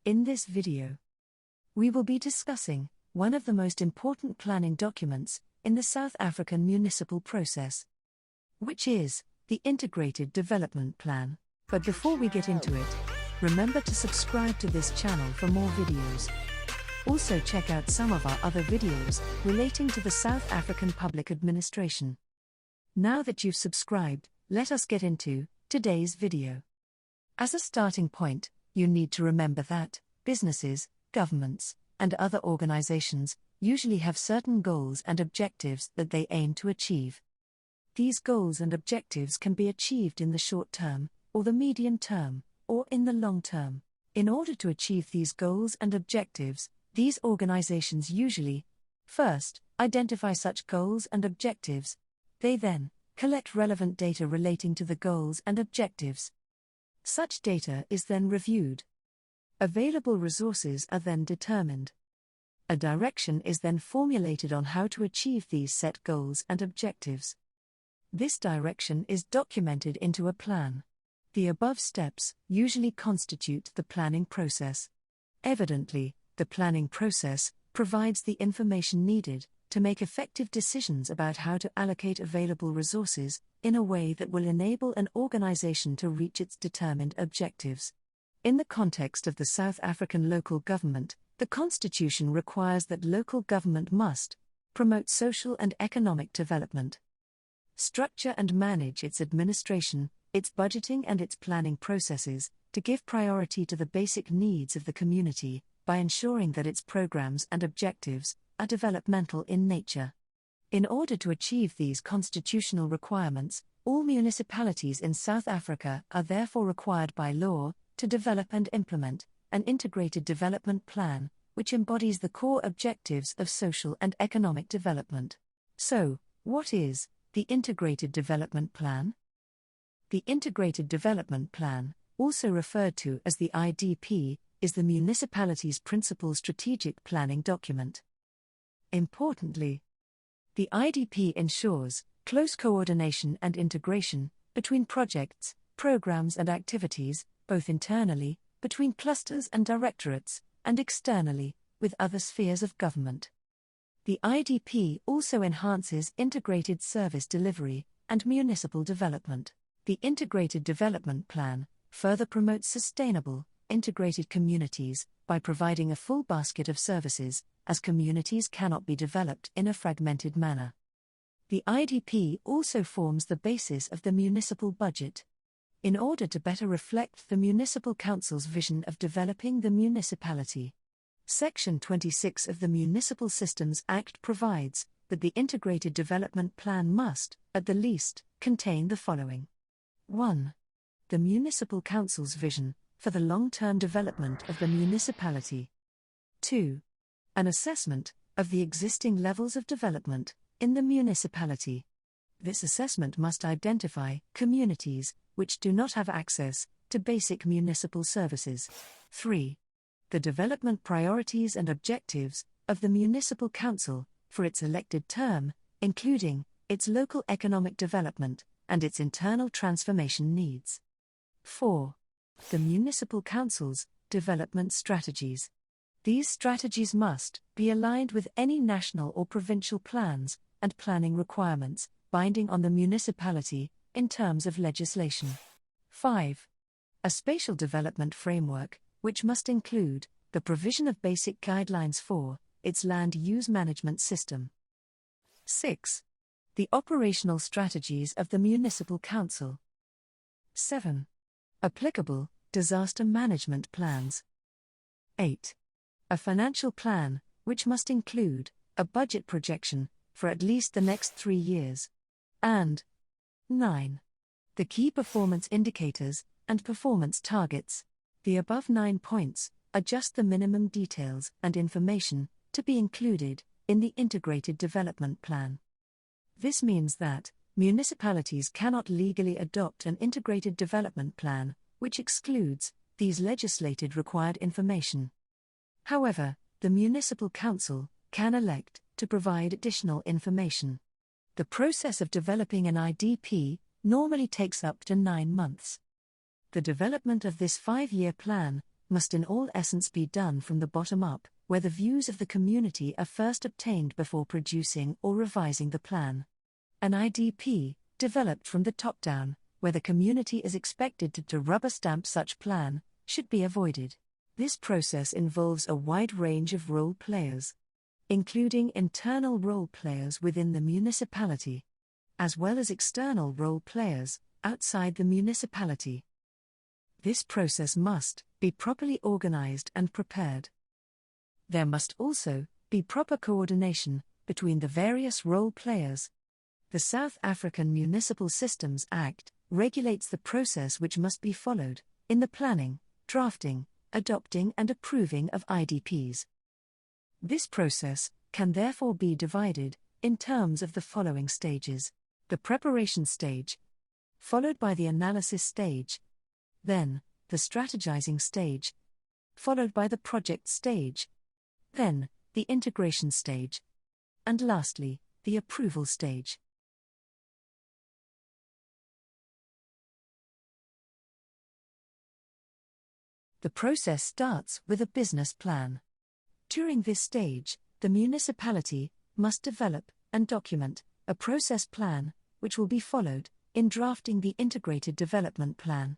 In this video, we will be discussing one of the most important planning documents in the South African municipal process, which is the Integrated Development Plan. But before we get into it, remember to subscribe to this channel for more videos. Also check out some of our other videos relating to the South African public administration. Now that you've subscribed, let us get into today's video. As a starting point, you need to remember that businesses, governments, and other organizations usually have certain goals and objectives that they aim to achieve. These goals and objectives can be achieved in the short term, or the medium term, or in the long term. In order to achieve these goals and objectives, these organizations usually, first, identify such goals and objectives. They then collect relevant data relating to the goals and objectives. Such data is then reviewed. Available resources are then determined. A direction is then formulated on how to achieve these set goals and objectives. This direction is documented into a plan. The above steps usually constitute the planning process. Evidently, the planning process provides the information needed to make effective decisions about how to allocate available resources in a way that will enable an organization to reach its determined objectives. In the context of the South African local government, the Constitution requires that local government must promote social and economic development, structure and manage its administration, its budgeting and its planning processes, to give priority to the basic needs of the community, by ensuring that its programs and objectives are developmental in nature. In order to achieve these constitutional requirements, all municipalities in South Africa are therefore required by law to develop and implement an integrated development plan, which embodies the core objectives of social and economic development. So, what is the Integrated Development Plan? The Integrated Development Plan, also referred to as the IDP, is the municipality's principal strategic planning document. Importantly, the IDP ensures close coordination and integration between projects, programs and activities, both internally, between clusters and directorates, and externally, with other spheres of government. The IDP also enhances integrated service delivery and municipal development. The Integrated Development Plan further promotes sustainable, integrated communities by providing a full basket of services, as communities cannot be developed in a fragmented manner. The IDP also forms the basis of the municipal budget. In order to better reflect the Municipal Council's vision of developing the municipality, Section 26 of the Municipal Systems Act provides that the Integrated Development Plan must, at the least, contain the following. 1. The Municipal Council's vision for the long-term development of the municipality. 2. An assessment of the existing levels of development in the municipality. This assessment must identify communities which do not have access to basic municipal services. 3. The development priorities and objectives of the Municipal Council for its elected term, including its local economic development and its internal transformation needs. 4. The Municipal Council's development strategies. These strategies must be aligned with any national or provincial plans and planning requirements binding on the municipality in terms of legislation. 5. A spatial development framework, which must include the provision of basic guidelines for its land use management system. 6. The operational strategies of the Municipal Council. 7. Applicable disaster management plans. 8. A financial plan, which must include a budget projection for at least the next 3 years. And 9. The key performance indicators and performance targets. The above 9 points are just the minimum details and information to be included in the Integrated Development Plan. This means that municipalities cannot legally adopt an Integrated Development Plan which excludes these legislated required information. However, the Municipal Council can elect to provide additional information. The process of developing an IDP normally takes up to 9 months. The development of this 5-year plan must in all essence be done from the bottom up, where the views of the community are first obtained before producing or revising the plan. An IDP, developed from the top down, where the community is expected to rubber stamp such plan, should be avoided. This process involves a wide range of role players, including internal role players within the municipality, as well as external role players outside the municipality. This process must be properly organized and prepared. There must also be proper coordination between the various role players. The South African Municipal Systems Act regulates the process which must be followed in the planning, drafting, adopting and approving of IDPs. This process can therefore be divided in terms of the following stages: the preparation stage, followed by the analysis stage, then the strategizing stage, followed by the project stage, then the integration stage, and lastly, the approval stage. The process starts with a business plan. During this stage, the municipality must develop and document a process plan, which will be followed in drafting the integrated development plan.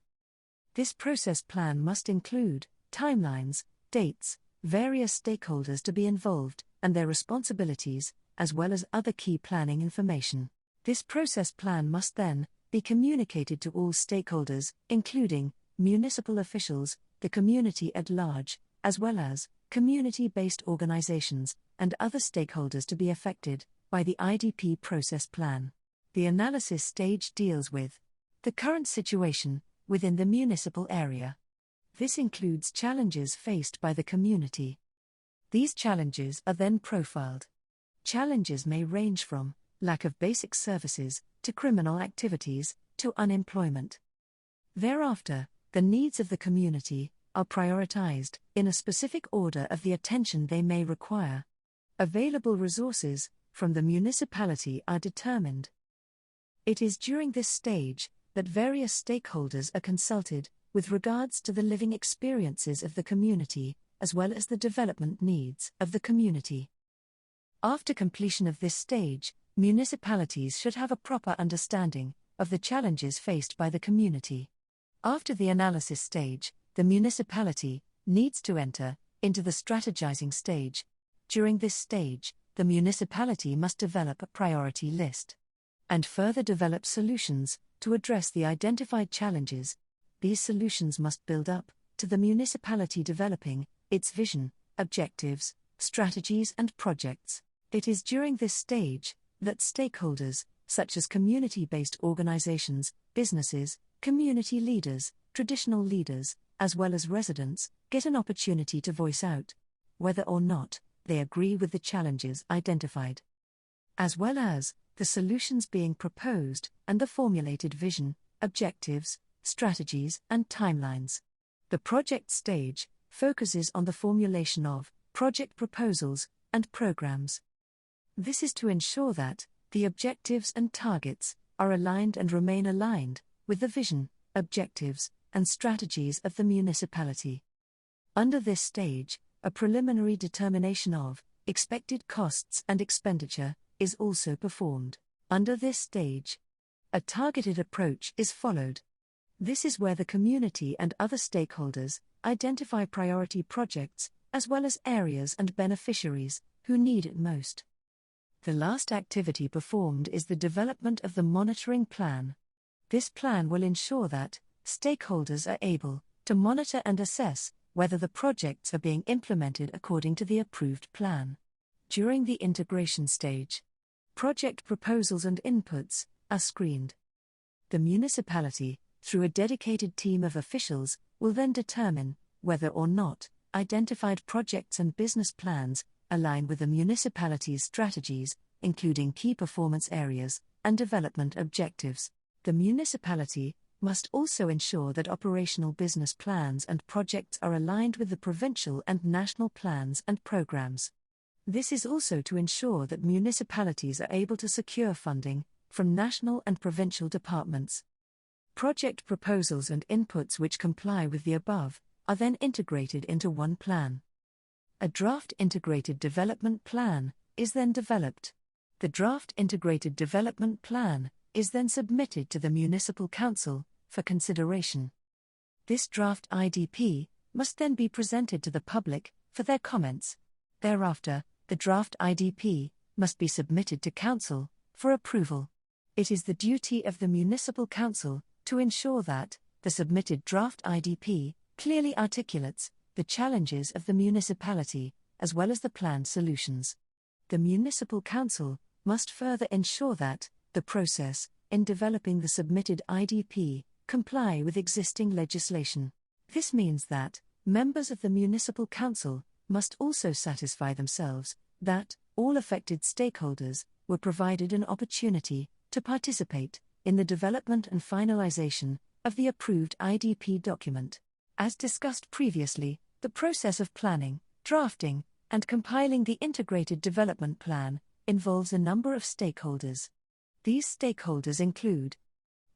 This process plan must include timelines, dates, various stakeholders to be involved, and their responsibilities, as well as other key planning information. This process plan must then be communicated to all stakeholders, including municipal officials, the community at large, as well as community-based organizations and other stakeholders to be affected by the IDP process plan. The analysis stage deals with the current situation within the municipal area. This includes challenges faced by the community. These challenges are then profiled. Challenges may range from lack of basic services to criminal activities to unemployment. Thereafter, the needs of the community are prioritized in a specific order of the attention they may require. Available resources from the municipality are determined. It is during this stage that various stakeholders are consulted with regards to the living experiences of the community, as well as the development needs of the community. After completion of this stage, municipalities should have a proper understanding of the challenges faced by the community. After the analysis stage, the municipality needs to enter into the strategizing stage. During this stage, the municipality must develop a priority list and further develop solutions to address the identified challenges. These solutions must build up to the municipality developing its vision, objectives, strategies and projects. It is during this stage that stakeholders, such as community-based organizations, businesses, community leaders, traditional leaders, as well as residents, get an opportunity to voice out whether or not they agree with the challenges identified, as well as the solutions being proposed and the formulated vision, objectives, strategies, and timelines. The project stage focuses on the formulation of project proposals and programs. This is to ensure that the objectives and targets are aligned and remain aligned with the vision, objectives, and strategies of the municipality. Under this stage, a preliminary determination of expected costs and expenditure is also performed. Under this stage, a targeted approach is followed. This is where the community and other stakeholders identify priority projects, as well as areas and beneficiaries who need it most. The last activity performed is the development of the monitoring plan. This plan will ensure that stakeholders are able to monitor and assess whether the projects are being implemented according to the approved plan. During the integration stage, project proposals and inputs are screened. The municipality, through a dedicated team of officials, will then determine whether or not identified projects and business plans align with the municipality's strategies, including key performance areas and development objectives. The municipality must also ensure that operational business plans and projects are aligned with the provincial and national plans and programs. This is also to ensure that municipalities are able to secure funding from national and provincial departments. Project proposals and inputs which comply with the above are then integrated into one plan. A draft integrated development plan is then developed. The draft integrated development plan is then submitted to the Municipal Council for consideration. This draft IDP must then be presented to the public for their comments. Thereafter, the draft IDP must be submitted to Council for approval. It is the duty of the Municipal Council to ensure that the submitted draft IDP clearly articulates the challenges of the municipality, as well as the planned solutions. The Municipal Council must further ensure that the process in developing the submitted IDP comply with existing legislation. This means that members of the Municipal Council must also satisfy themselves that all affected stakeholders were provided an opportunity to participate in the development and finalization of the approved IDP document. As discussed previously, the process of planning, drafting, and compiling the integrated development plan involves a number of stakeholders. These stakeholders include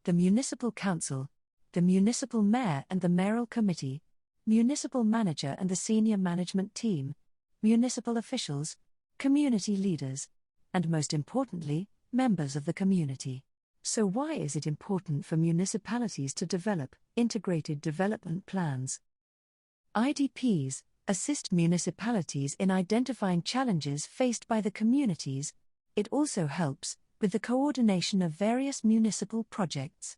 the Municipal Council, the Municipal Mayor and the Mayoral Committee, Municipal Manager and the Senior Management Team, municipal officials, community leaders, and most importantly, members of the community. So why is it important for municipalities to develop integrated development plans? IDPs assist municipalities in identifying challenges faced by the communities. It also helps with the coordination of various municipal projects.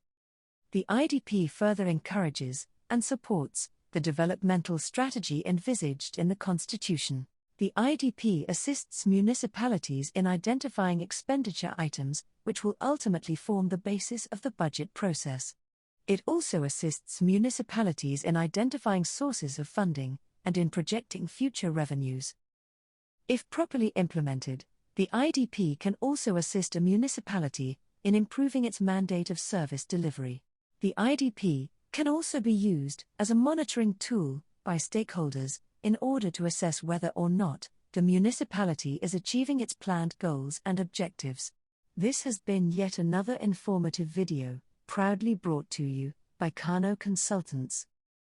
The IDP further encourages and supports the developmental strategy envisaged in the Constitution. The IDP assists municipalities in identifying expenditure items which will ultimately form the basis of the budget process. It also assists municipalities in identifying sources of funding and in projecting future revenues. If properly implemented, the IDP can also assist a municipality in improving its mandate of service delivery. The IDP can also be used as a monitoring tool by stakeholders in order to assess whether or not the municipality is achieving its planned goals and objectives. This has been yet another informative video, proudly brought to you by Kano Consultants.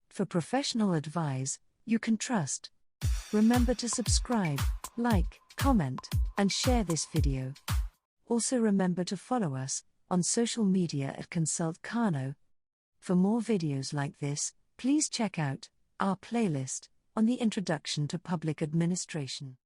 For professional advice you can trust. Remember to subscribe, like, comment, and share this video. Also remember to follow us on social media at ConsultKano. For more videos like this, please check out our playlist on the Introduction to Public Administration.